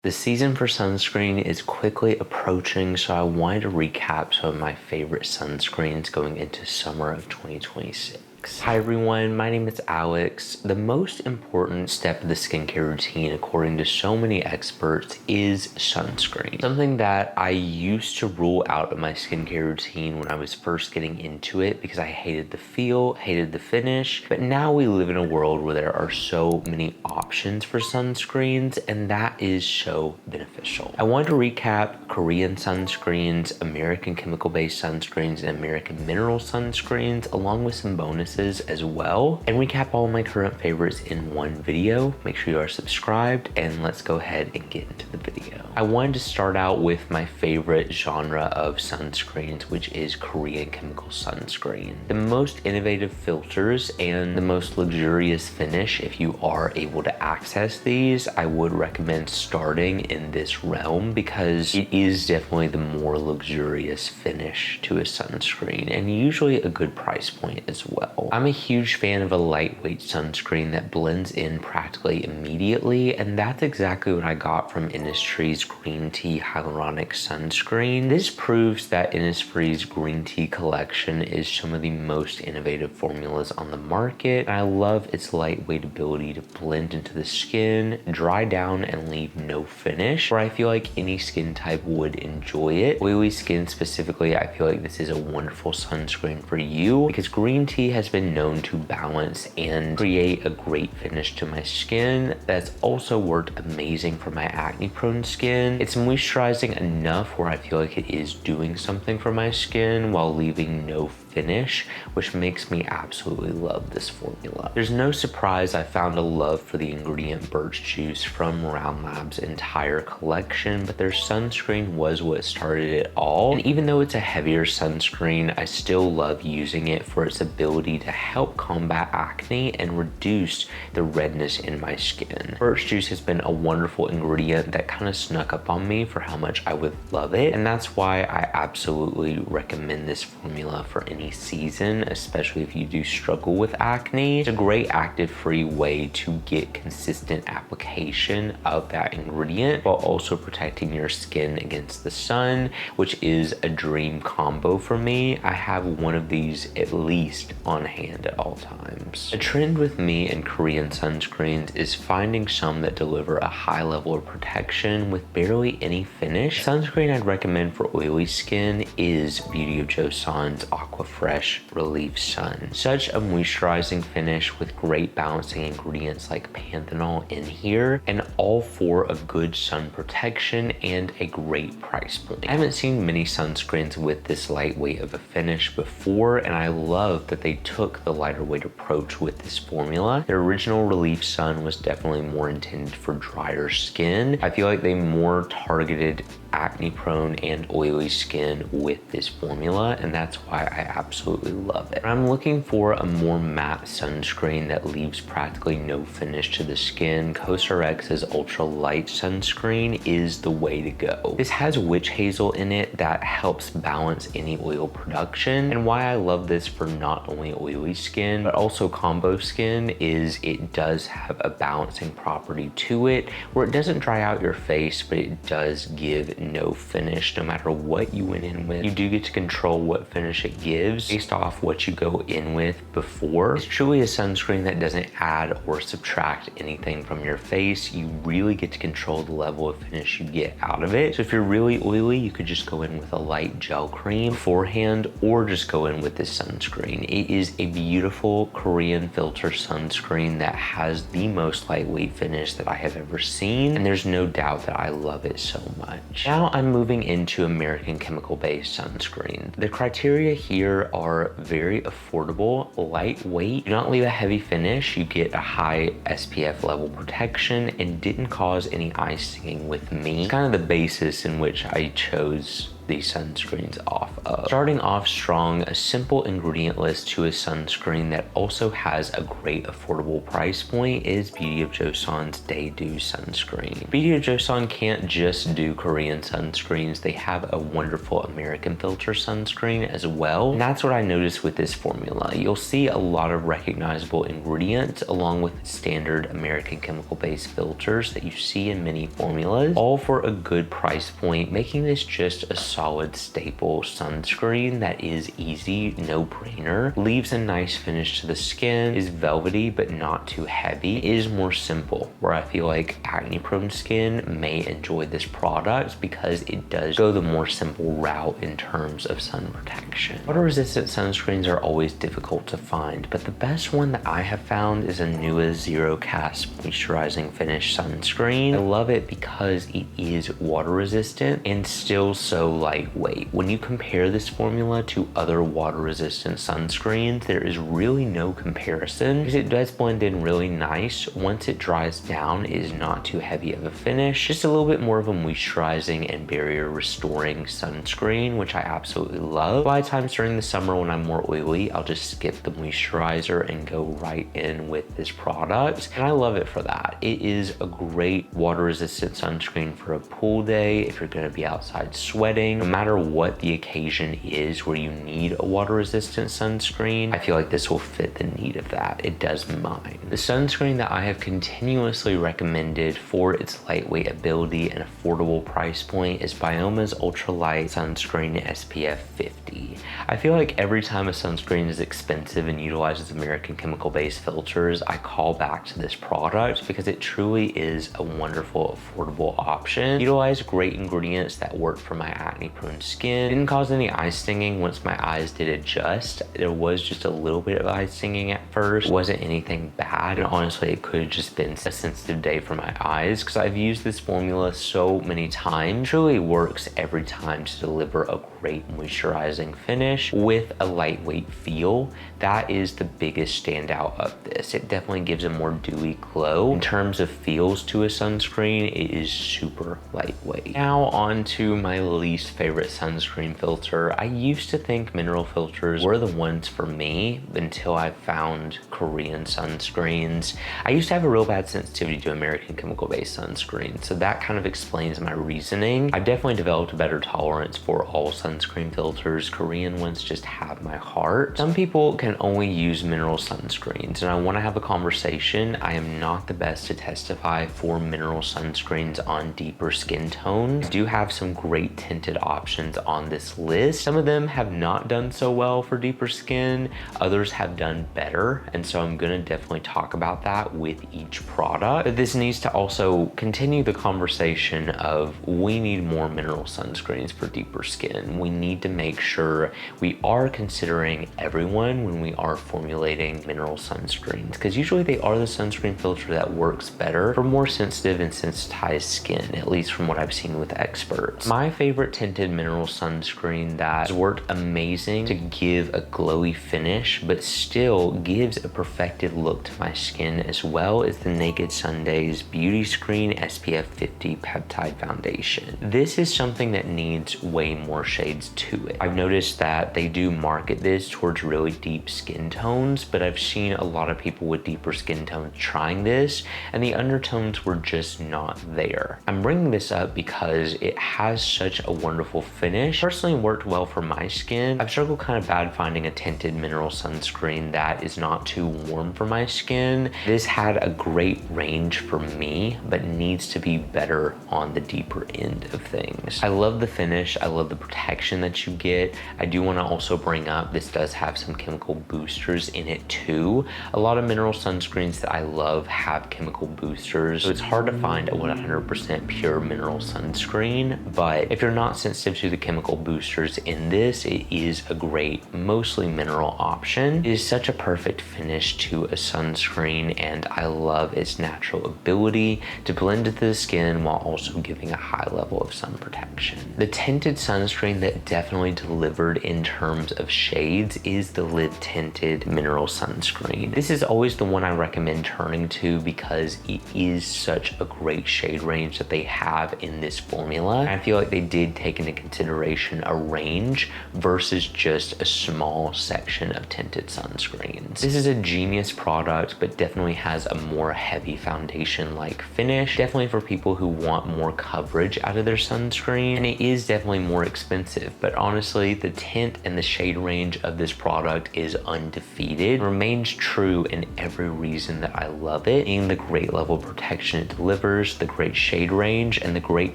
The season for sunscreen is quickly approaching, so I wanted to recap some of my favorite sunscreens going into summer of 2026. Hi everyone, my name is Alex. The most important step of the skincare routine, according to so many experts, is sunscreen. Something that I used to rule out of my skincare routine when I was first getting into it because I hated the feel, hated the finish. But now we live in a world where there are so many options for sunscreens, and that is so beneficial. I wanted to recap Korean sunscreens, American chemical-based sunscreens, and American mineral sunscreens, along with some bonuses as well, and recap all my current favorites in one video. Make sure you are subscribed, and let's go ahead and get into the video. I wanted to start out with my favorite genre of sunscreens, which is Korean chemical sunscreen. The most innovative filters and the most luxurious finish, if you are able to access these, I would recommend starting in this realm because it is definitely the more luxurious finish to a sunscreen and usually a good price point as well. I'm a huge fan of a lightweight sunscreen that blends in practically immediately, and that's exactly what I got from Innisfree's green tea hyaluronic sunscreen. This proves that Innisfree's green tea collection is some of the most innovative formulas on the market, and I love its lightweight ability to blend into the skin, dry down, and leave no finish, where I feel like any skin type would enjoy it. Oily skin specifically, I feel like this is a wonderful sunscreen for you because green tea has been known to balance and create a great finish to my skin that's also worked amazing for my acne prone skin. It's moisturizing enough where I feel like it is doing something for my skin while leaving no finish, which makes me absolutely love this formula. There's no surprise I found a love for the ingredient birch juice from Round Lab's entire collection, but their sunscreen was what started it all. And even though it's a heavier sunscreen, I still love using it for its ability to help combat acne and reduce the redness in my skin. Birch juice has been a wonderful ingredient that kind of snuck up on me for how much I would love it, and that's why I absolutely recommend this formula for any season, especially if you do struggle with acne. It's a great active-free way to get consistent application of that ingredient while also protecting your skin against the sun, which is a dream combo for me. I have one of these at least on hand at all times. A trend with me and Korean sunscreens is finding some that deliver a high level of protection with barely any finish. Sunscreen I'd recommend for oily skin is Beauty of Joseon's Aqua Fresh Relief Sun. Such a moisturizing finish with great balancing ingredients like panthenol in here, and all for a good sun protection and a great price point. I haven't seen many sunscreens with this lightweight of a finish before, and I love that they took the lighter weight approach with this formula. Their original Relief Sun was definitely more intended for drier skin. I feel like they more targeted acne prone and oily skin with this formula, and that's why I absolutely love it. I'm looking for a more matte sunscreen that leaves practically no finish to the skin. cosrx's ultra light sunscreen is the way to go. This has witch hazel in it that helps balance any oil production, and why I love this for not only oily skin but also combo skin is it does have a balancing property to it where it doesn't dry out your face, but it does give no finish. No matter what you went in with, you do get to control what finish it gives based off what you go in with before. It's truly a sunscreen that doesn't add or subtract anything from your face. You really get to control the level of finish you get out of it. So if you're really oily, you could just go in with a light gel cream beforehand or just go in with this sunscreen. It is a beautiful Korean filter sunscreen that has the most lightweight finish that I have ever seen, and there's no doubt that I love it so much. Now I'm moving into American chemical-based sunscreen. The criteria here are very affordable, lightweight, do not leave a heavy finish, you get a high SPF level protection, and didn't cause any eye stinging with me. It's kind of the basis in which I chose these sunscreens off of. Starting off strong, a simple ingredient list to a sunscreen that also has a great affordable price point is Beauty of Joseon's Day Dew sunscreen. Beauty of Joseon can't just do Korean sunscreens, they have a wonderful American filter sunscreen as well. And that's what I noticed with this formula. You'll see a lot of recognizable ingredients along with standard American chemical-based filters that you see in many formulas, all for a good price point, making this just a solid staple sunscreen that is easy, no-brainer, leaves a nice finish to the skin, is velvety but not too heavy, is more simple, where I feel like acne-prone skin may enjoy this product because it does go the more simple route in terms of sun protection. Water-resistant sunscreens are always difficult to find, but the best one that I have found is Anua's Zero Cast Moisturizing Finish Sunscreen. I love it because it is water-resistant and still so lightweight. When you compare this formula to other water-resistant sunscreens, there is really no comparison because it does blend in really nice. Once it dries down, it is not too heavy of a finish, just a little bit more of a moisturizing and barrier restoring sunscreen, which I absolutely love. A lot of times during the summer when I'm more oily, I'll just skip the moisturizer and go right in with this product, and I love it for that. It is a great water-resistant sunscreen for a pool day if you're going to be outside sweating. No matter what the occasion is where you need a water-resistant sunscreen, I feel like this will fit the need of that. It does mine. The sunscreen that I have continuously recommended for its lightweight ability and affordable price point is Byoma's Ultralight Sunscreen SPF 50. I feel like every time a sunscreen is expensive and utilizes American chemical-based filters, I call back to this product because it truly is a wonderful, affordable option. Utilized great ingredients that work for my acne-prone skin. Didn't cause any eye stinging once my eyes did adjust. There was just a little bit of eye stinging at first. It wasn't anything bad, and honestly, it could have just been a sensitive day for my eyes because I've used this formula so many times. It truly works every time to deliver a great moisturizing finish with a lightweight feel. That is the biggest standout of this. It definitely gives a more dewy glow. In terms of feels to a sunscreen, it is super lightweight. Now on to my least favorite sunscreen filter. I used to think mineral filters were the ones for me until I found Korean sunscreens. I used to have a real bad sensitivity to American chemical-based sunscreens, so that kind of explains my reasoning. I've definitely developed a better tolerance for all sunscreen filters. Korean ones just have my heart. Some people can only use mineral sunscreens, and I want to have a conversation. I am not the best to testify for mineral sunscreens on deeper skin tones. I do have some great tinted options on this list. Some of them have not done so well for deeper skin. Others have done better, and so I'm gonna definitely talk about that with each product. But this needs to also continue the conversation of we need more mineral sunscreens for deeper skin. We need to make sure we are considering everyone when we are formulating mineral sunscreens, because usually they are the sunscreen filter that works better for more sensitive and sensitized skin, at least from what I've seen with experts. My favorite tinted mineral sunscreen that has worked amazing to give a glowy finish but still gives a perfected look to my skin as well is the Naked Sunday's Beauty Screen SPF 50 Peptide Foundation. This is something that needs way more shades to it. I've noticed that they do market this towards really deep skin tones, but I've seen a lot of people with deeper skin tones trying this and the undertones were just not there. I'm bringing this up because it has such a wonderful finish. Personally worked well for my skin. I've struggled kind of bad finding a tinted mineral sunscreen that is not too warm for my skin. This had a great range for me, but needs to be better on the deeper end of things. I love the finish. I love the protection that you get. I do want to also bring up, this does have some chemical boosters in it too. A lot of mineral sunscreens that I love have chemical boosters, so it's hard to find a 100% pure mineral sunscreen, but if you're not sensitive to the chemical boosters in this, it is a great, mostly mineral option. It is such a perfect finish to a sunscreen, and I love its natural ability to blend into the skin while also giving a high level of sun protection. The tinted sunscreen that definitely delivered in terms of shades is the Live Tinted Mineral Sunscreen. This is always the one I recommend turning to because it is such a great shade range that they have in this formula. I feel like they did take take into consideration a range versus just a small section of tinted sunscreens. This is a genius product, but definitely has a more heavy foundation-like finish, definitely for people who want more coverage out of their sunscreen, and it is definitely more expensive, but honestly, the tint and the shade range of this product is undefeated. It remains true in every reason that I love it, being the great level of protection it delivers, the great shade range, and the great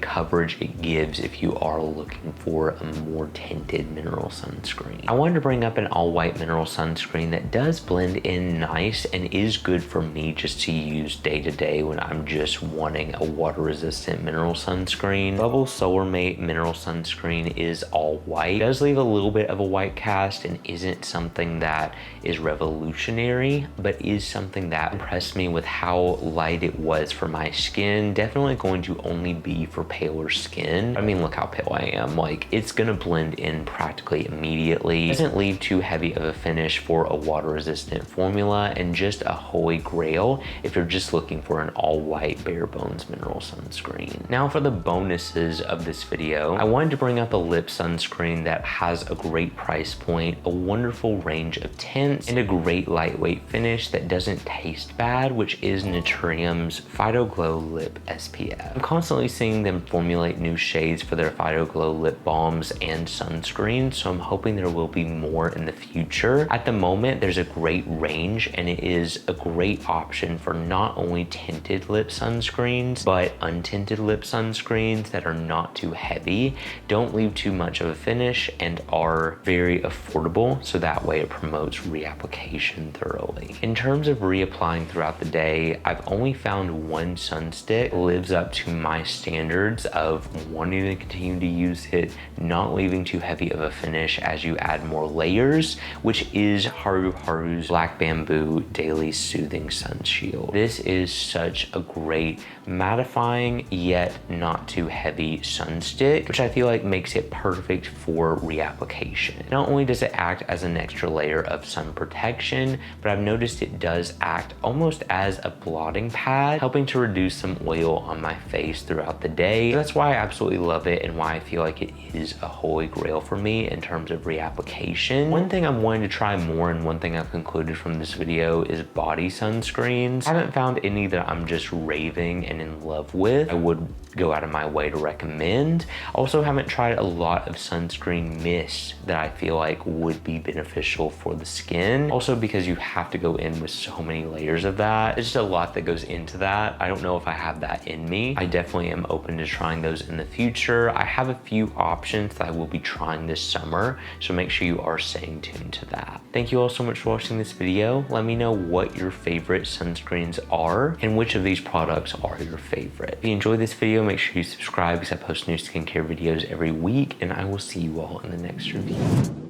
coverage it gives if you are looking for a more tinted mineral sunscreen. I wanted to bring up an all-white mineral sunscreen that does blend in nice and is good for me just to use day to day when I'm just wanting a water-resistant mineral sunscreen. Bubble Solarmate mineral sunscreen is all white. It does leave a little bit of a white cast and isn't something that is revolutionary, but is something that impressed me with how light it was for my skin. Definitely going to only be for paler skin. I mean, look how pale I am. Like, it's gonna blend in practically immediately. It doesn't leave too heavy of a finish for a water-resistant formula, and just a holy grail if you're just looking for an all-white bare bones mineral sunscreen. Now for the bonuses of this video, I wanted to bring up a lip sunscreen that has a great price point, a wonderful range of tints, and a great lightweight finish that doesn't taste bad, which is Naturium's Phyto Glow Lip SPF. I'm constantly seeing them formulate new shades for their Phyto Glow lip balms and sunscreens, so I'm hoping there will be more in the future. At the moment, there's a great range, and it is a great option for not only tinted lip sunscreens, but untinted lip sunscreens that are not too heavy, don't leave too much of a finish, and are very affordable, so that way it promotes reapplication thoroughly. In terms of reapplying throughout the day, I've only found one sunstick that lives up to my standards of wanting to continue to use it, not leaving too heavy of a finish as you add more layers, which is Haruharu's Black Bamboo Daily Soothing Sun Shield. This is such a great mattifying yet not too heavy sunstick, which I feel like makes it perfect for reapplication. Not only does it act as an extra layer of sun protection, but I've noticed it does act almost as a blotting pad, helping to reduce some oil on my face throughout the day. So that's why I absolutely love it and why I feel like it is a holy grail for me in terms of reapplication. One thing I'm wanting to try more, and one thing I've concluded from this video, is body sunscreens. I haven't found any that I'm just raving and in love with. I would go out of my way to recommend. Also haven't tried a lot of sunscreen mists that I feel like would be beneficial for the skin. Also because you have to go in with so many layers of that. There's just a lot that goes into that. I don't know if I have that in me. I definitely am open to trying those in the future. I have a few options that I will be trying this summer, so make sure you are staying tuned to that. Thank you all so much for watching this video. Let me know what your favorite sunscreens are and which of these products are your favorite. If you enjoyed this video, make sure you subscribe because I post new skincare videos every week, and I will see you all in the next review.